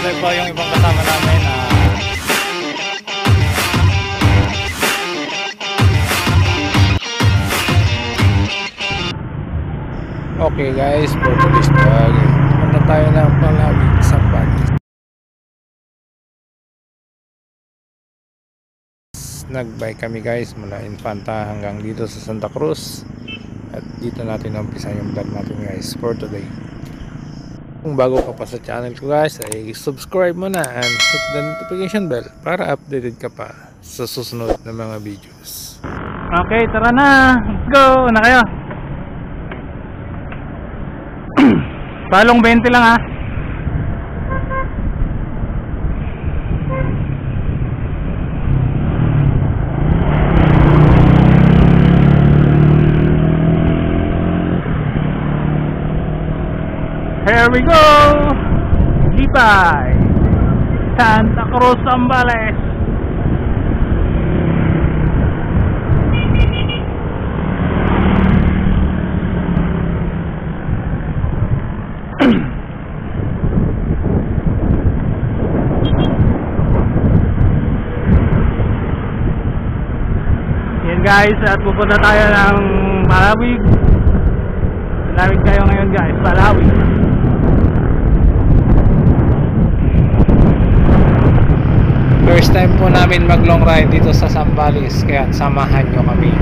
Ito po yung ibang kasama namin. Okay guys, for today's vlog, punta tayo ng Palawig, Zambales. Nag-bike kami guys mula Infanta hanggang dito sa Santa Cruz. At dito natin umpisa yung vlog natin guys for today. Kung bago ka pa sa channel ko guys, ay subscribe mo na and hit the notification bell para updated ka pa sa susunod na mga videos. Okay, tara na! Let's go! Na kayo! Palong 20 lang ha. Here we go! Lipay! Santa Cruz, Zambales! Yan guys, at pupunta tayo ng Palawig. Palawig tayo ngayon guys, Palawig. First time po namin mag long ride dito sa Zambales, kaya samahan nyo kami.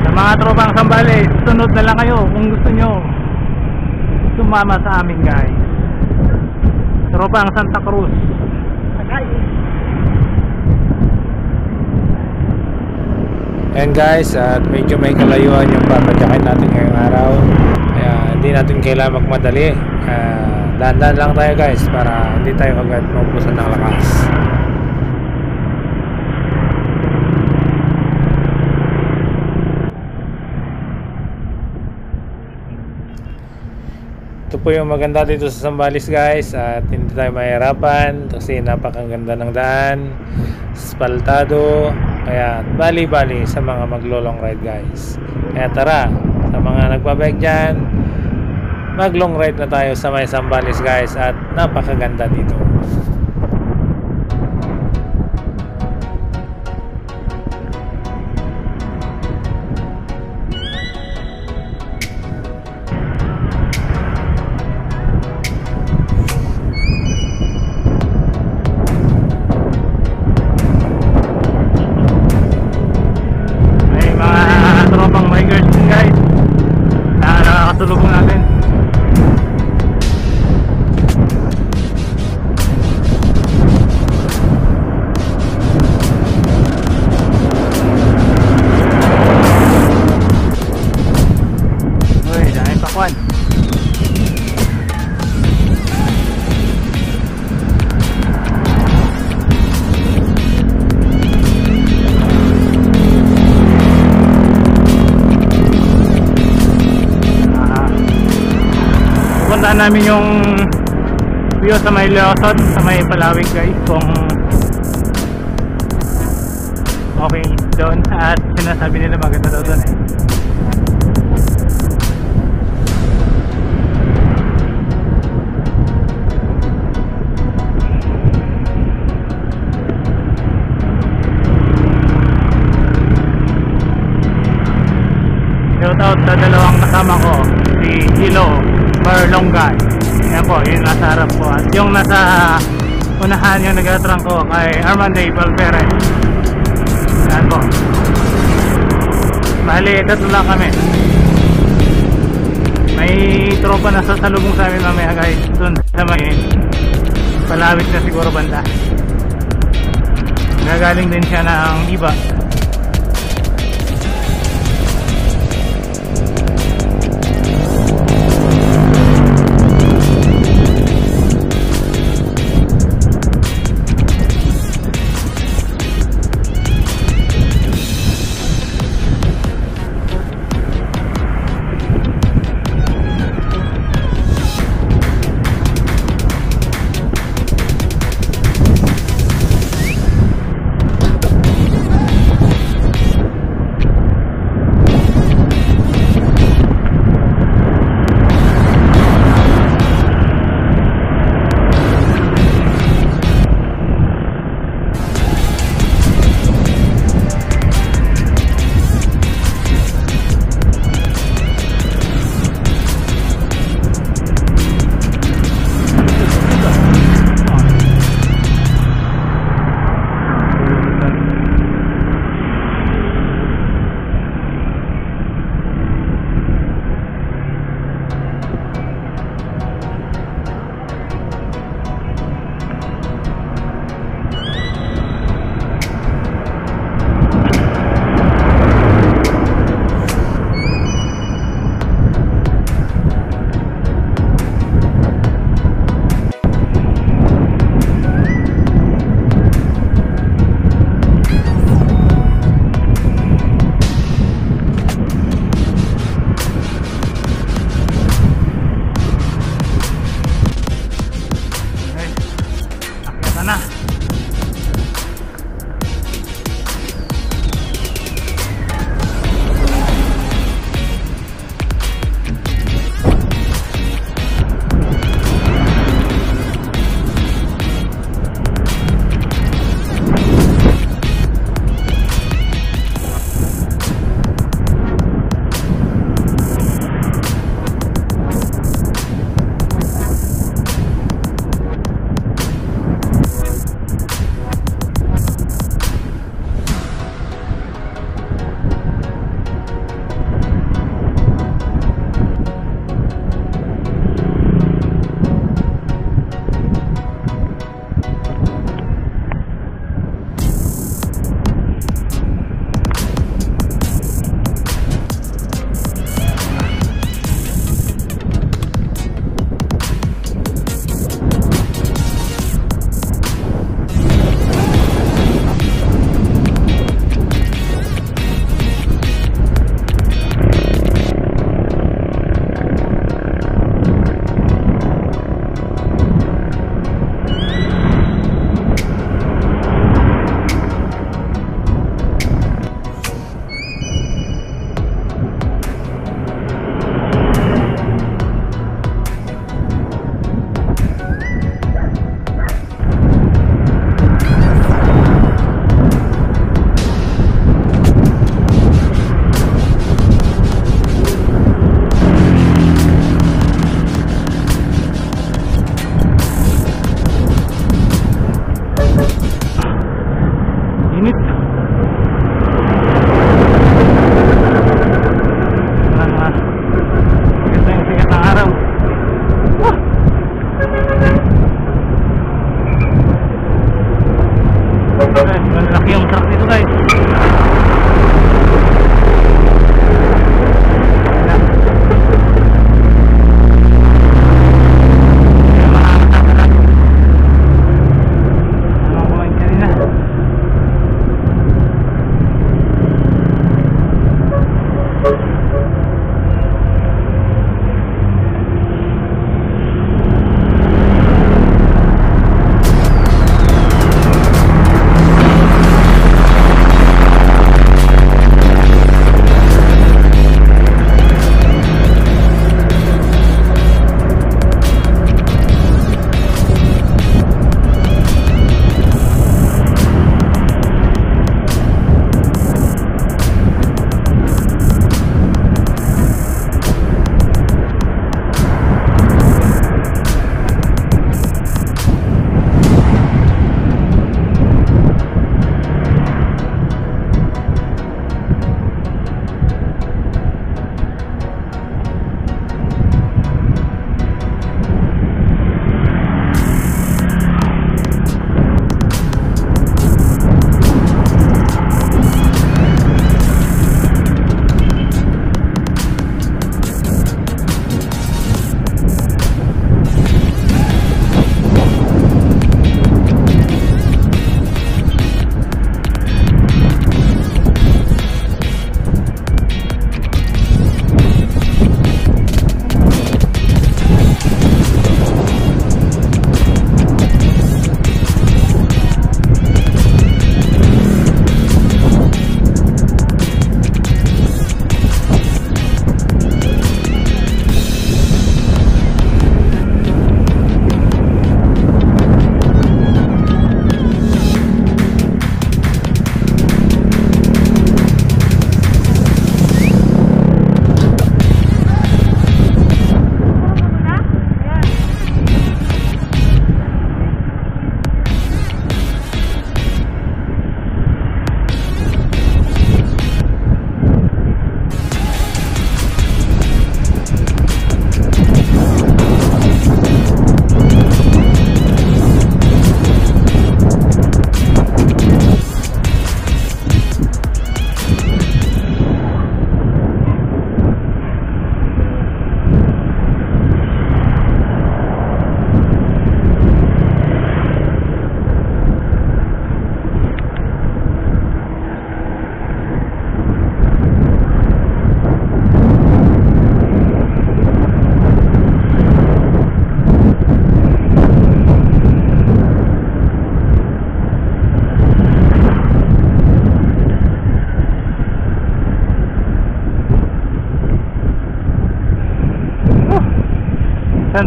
Sa mga tropang Zambales, sunod na lang kayo kung gusto nyo sumama sa amin guys. Tropang Santa Cruz. And guys, at medyo may kalayuan yung papadyakin natin ngayong araw, kaya hindi natin kailangan magmadali. Dahan-dahan lang tayo guys para hindi tayo agad maubusan ng lakas. Ito po yung maganda dito sa Zambales guys, at hindi tayo mahirapan kasi napakaganda ng daan, asfaltado. Kaya bali-bali sa mga maglo-long ride guys. Kaya tara, sa mga nagbabike dyan, mag-long ride na tayo sa may Zambales guys, at napakaganda dito. Tulubong natin. Uy, dahil pakwan. Puntaan namin yung view sa may Luzon, sa may Palawig guys, kung okay doon, at sinasabi nila maganda daw doon eh. Shout out sa dalawang kasama ko, si Hilo Marlongan. Yan po, yung nasa harap po. At yung nasa unahan, yung nag-trangko kay Armando Valverde. Yan po. Bali, tatlo lang kami. May tropa na sasalubong sa amin mamaya guys, dun sa may Palawig na siguro banda. Gagaling din siya ng iba.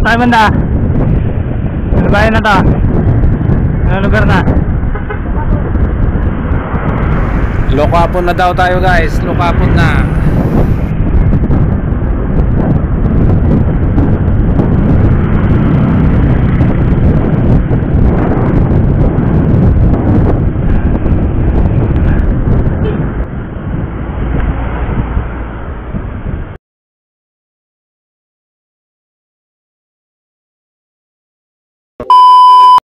Saan banda? Ano bayan na to? Ano lugar na? Lokapon na daw tayo guys. Lokapon na.